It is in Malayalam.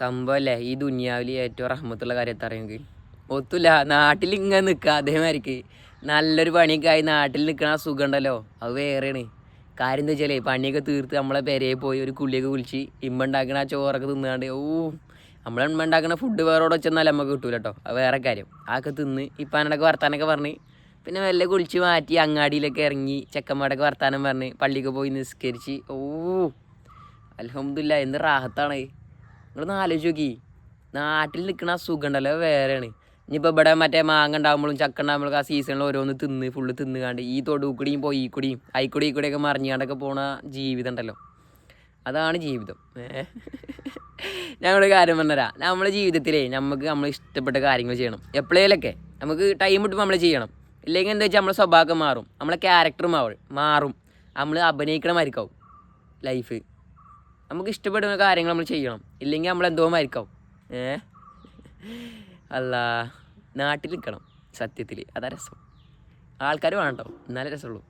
സംഭവമല്ലേ ഈ ദുനിയാവിൽ ഏറ്റവും റഹ്മത്തുള്ള കാര്യത്തെ അറിയുമെങ്കിൽ ഒത്തുമില്ല. നാട്ടിൽ ഇങ്ങനെ നിൽക്കുക അതേമാതിരിക്ക് നല്ലൊരു പണിയൊക്കെ ആയി നാട്ടിൽ നിൽക്കണ ആ സുഖം ഉണ്ടല്ലോ, അത് വേറെയാണ്. കാര്യം എന്താ വെച്ചാലേ പണിയൊക്കെ തീർത്ത് നമ്മളെ പെരയെ പോയി ഒരു കുളിയൊക്കെ കുളിച്ച് ഇമ്മ ഉണ്ടാക്കണ ആ ചോറൊക്കെ തിന്നാണ്ട് നമ്മളെ ഇമ്മ ഉണ്ടാക്കുന്ന ഫുഡ് വേറോടെ വെച്ചെന്നാൽ നമുക്ക് കിട്ടൂല കേട്ടോ. അത് വേറെ കാര്യം. അതൊക്കെ തിന്ന് ഇപ്പം അതിനൊക്കെ വർത്താനൊക്കെ പറഞ്ഞ് പിന്നെ മെല്ലെ കുളിച്ച് മാറ്റി അങ്ങാടിയിലൊക്കെ ഇറങ്ങി ചെക്കന്മാരൊക്കെ വർത്താനം പറഞ്ഞ് പള്ളിക്ക് പോയി നിസ്കരിച്ച് അൽഹംദുലില്ലാ എന്ത് റാഹത്താണ്. നിങ്ങളൊന്ന് ആലോചിച്ച് നോക്കി, നാട്ടിൽ നിൽക്കണ ആ സുഖം ഉണ്ടല്ലോ വേറെയാണ്. ഇനിയിപ്പോൾ ഇവിടെ മറ്റേ മാങ്ങ ഉണ്ടാകുമ്പോഴും ചക്ക ഉണ്ടാകുമ്പോഴൊക്കെ ആ സീസണിൽ ഓരോന്ന് ഫുള്ള് തിന്നുകാണ്ട് ഈ തൊടുകൂടിയും ഈ കൂടിയൊക്കെ മറിഞ്ഞാണ്ടൊക്കെ പോണ ജീവിതം ഉണ്ടല്ലോ, അതാണ് ജീവിതം. ഞങ്ങളൊരു കാര്യം പറഞ്ഞുതരാം. നമ്മുടെ ജീവിതത്തിലേ നമ്മൾ ഇഷ്ടപ്പെട്ട കാര്യങ്ങൾ ചെയ്യണം. എപ്പോഴേലൊക്കെ നമുക്ക് ടൈം കിട്ടുമ്പോൾ നമ്മൾ ചെയ്യണം. ഇല്ലെങ്കിൽ എന്താ വെച്ചാൽ നമ്മളെ സ്വഭാവം മാറും, നമ്മളെ ക്യാരക്ടർ മാറും, നമ്മൾ അഭിനയിക്കണ മാതിരിക്കാവും ലൈഫ്. നമുക്ക് ഇഷ്ടപ്പെടുന്ന കാര്യങ്ങൾ നമ്മൾ ചെയ്യണം, ഇല്ലെങ്കിൽ നമ്മൾ എന്തോ മരിക്കാവും. അല്ല നാട്ടിൽ നിൽക്കണം സത്യത്തിൽ, അതാ രസം. ആൾക്കാർ വേണം കേട്ടോ, എന്നാലേ രസമുള്ളൂ.